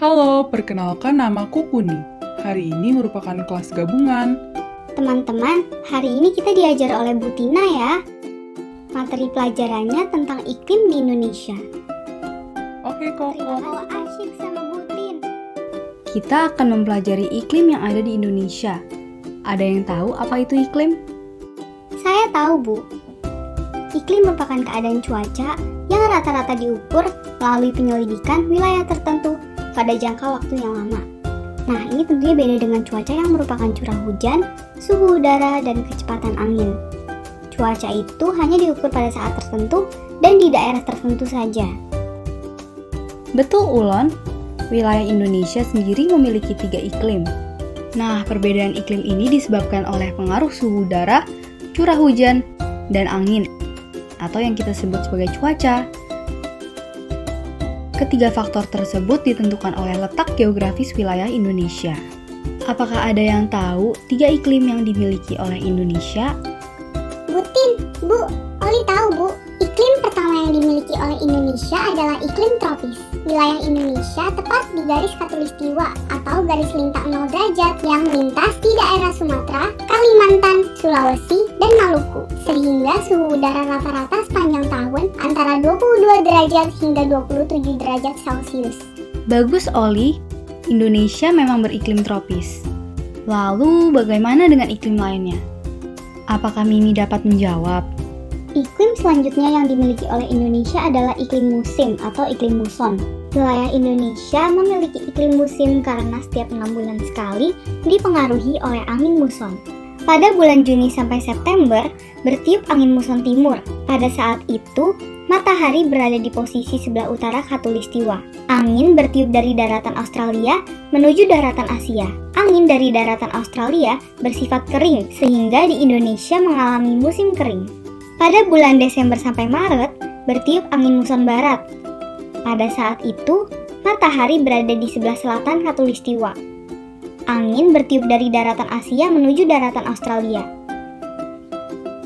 Halo, perkenalkan namaku Kuni. Hari ini merupakan kelas gabungan. Teman-teman, hari ini kita diajar oleh Bu Tina ya. Materi pelajarannya tentang iklim di Indonesia. Oke, Koko. Terima asyik sama Bu Tin. Kita akan mempelajari iklim yang ada di Indonesia. Ada yang tahu apa itu iklim? Saya tahu, Bu. Iklim merupakan keadaan cuaca yang rata-rata diukur melalui penyelidikan wilayah tertentu pada jangka waktu yang lama. Nah, ini tentunya beda dengan cuaca yang merupakan curah hujan, suhu udara, dan kecepatan angin. Cuaca itu hanya diukur pada saat tertentu dan di daerah tertentu saja. Betul, Ulon. Wilayah Indonesia sendiri memiliki 3 iklim. Nah, perbedaan iklim ini disebabkan oleh pengaruh suhu udara, curah hujan, dan angin, atau yang kita sebut sebagai cuaca. Ketiga faktor tersebut ditentukan oleh letak geografis wilayah Indonesia. Apakah ada yang tahu 3 iklim yang dimiliki oleh Indonesia? Bu Tin, Bu, Oli tahu, Bu. Iklim pertama yang dimiliki oleh Indonesia adalah iklim tropis. Wilayah Indonesia tepat di garis khatulistiwa atau garis lintang 0 derajat yang melintas di daerah Sumatera, Kalimantan, Sulawesi, dan Maluku. Sehingga suhu udara rata-rata sepanjang tahun antara 22 derajat hingga 27 derajat Celcius. Bagus, Oli. Indonesia memang beriklim tropis. Lalu, bagaimana dengan iklim lainnya? Apakah Mimi dapat menjawab? Iklim selanjutnya yang dimiliki oleh Indonesia adalah iklim musim atau iklim muson. Wilayah Indonesia memiliki iklim musim karena setiap 6 bulan sekali dipengaruhi oleh angin muson. Pada bulan Juni sampai September, bertiup angin muson timur. Pada saat itu, matahari berada di posisi sebelah utara khatulistiwa. Angin bertiup dari daratan Australia menuju daratan Asia. Angin dari daratan Australia bersifat kering, sehingga di Indonesia mengalami musim kering. Pada bulan Desember sampai Maret, bertiup angin muson barat. Pada saat itu, matahari berada di sebelah selatan khatulistiwa. Angin bertiup dari daratan Asia menuju daratan Australia.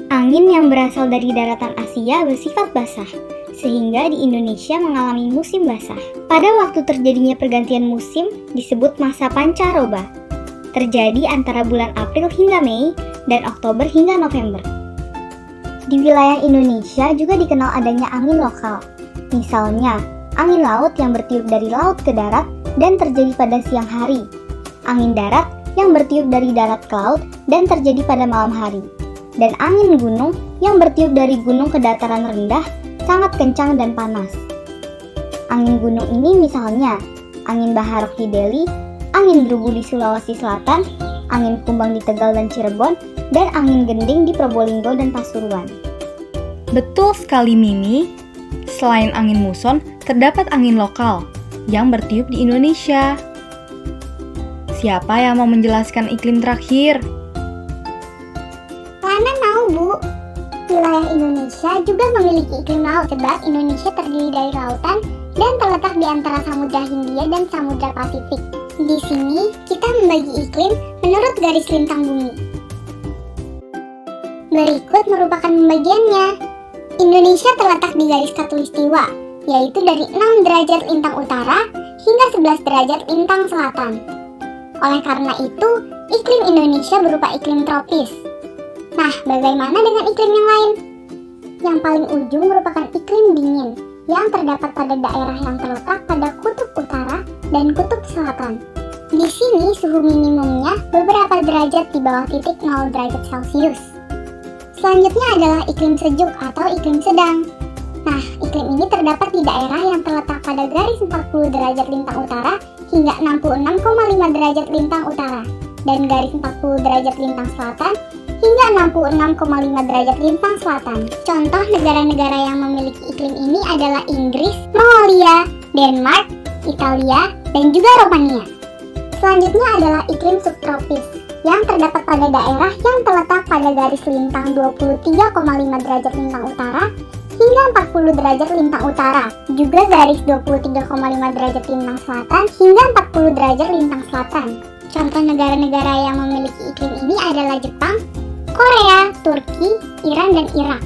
Angin yang berasal dari daratan Asia bersifat basah, sehingga di Indonesia mengalami musim basah. Pada waktu terjadinya pergantian musim disebut masa pancaroba. Terjadi antara bulan April hingga Mei dan Oktober hingga November. Di wilayah Indonesia juga dikenal adanya angin lokal. Misalnya, angin laut yang bertiup dari laut ke darat dan terjadi pada siang hari. Angin darat yang bertiup dari darat ke laut dan terjadi pada malam hari. Dan angin gunung yang bertiup dari gunung ke dataran rendah sangat kencang dan panas. Angin gunung ini misalnya angin Baharok di Deli, angin Drubu di Sulawesi Selatan, angin Kumbang di Tegal dan Cirebon, dan angin Gending di Probolinggo dan Pasuruan. Betul sekali, Mimi. Selain angin muson, terdapat angin lokal yang bertiup di Indonesia. Siapa yang mau menjelaskan iklim terakhir? Lana mau, Bu. Wilayah Indonesia juga memiliki iklim laut sebab Indonesia terdiri dari lautan dan terletak di antara Samudra Hindia dan Samudra Pasifik. Di sini, kita membagi iklim menurut garis lintang bumi. Berikut merupakan pembagiannya. Indonesia terletak di garis khatulistiwa, yaitu dari 6 derajat lintang utara hingga 11 derajat lintang selatan. Oleh karena itu, iklim Indonesia berupa iklim tropis. Nah, bagaimana dengan iklim yang lain? Yang paling ujung merupakan iklim dingin, yang terdapat pada daerah yang terletak pada kutub utara dan kutub selatan. Di sini suhu minimumnya beberapa derajat di bawah titik 0 derajat Celcius. Selanjutnya adalah iklim sejuk atau iklim sedang. Nah, iklim ini terdapat di daerah yang terletak pada garis 40 derajat lintang utara hingga 66,5 derajat lintang utara dan garis 40 derajat lintang selatan hingga 66,5 derajat lintang selatan. Contoh negara-negara yang memiliki iklim ini adalah Inggris, Mongolia, Denmark, Italia, dan juga Romania. Selanjutnya adalah iklim subtropis yang terdapat pada daerah yang terletak pada garis lintang 23,5 derajat lintang utara hingga 40 derajat lintang utara, juga garis 23,5 derajat lintang selatan hingga 40 derajat lintang selatan. Contoh negara-negara yang memiliki iklim ini adalah Jepang, Korea, Turki, Iran, dan Irak.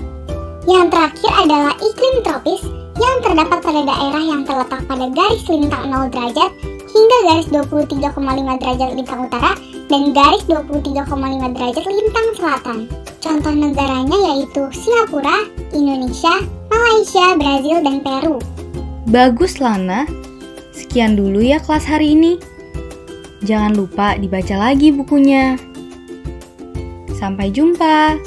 Yang terakhir adalah iklim tropis yang terdapat pada daerah yang terletak pada garis lintang 0 derajat hingga garis 23,5 derajat lintang utara dan garis 23,5 derajat lintang selatan. Contoh negaranya yaitu Singapura, Indonesia, Malaysia, Brazil, dan Peru. Bagus, Lana. Sekian dulu ya kelas hari ini. Jangan lupa dibaca lagi bukunya. Sampai jumpa.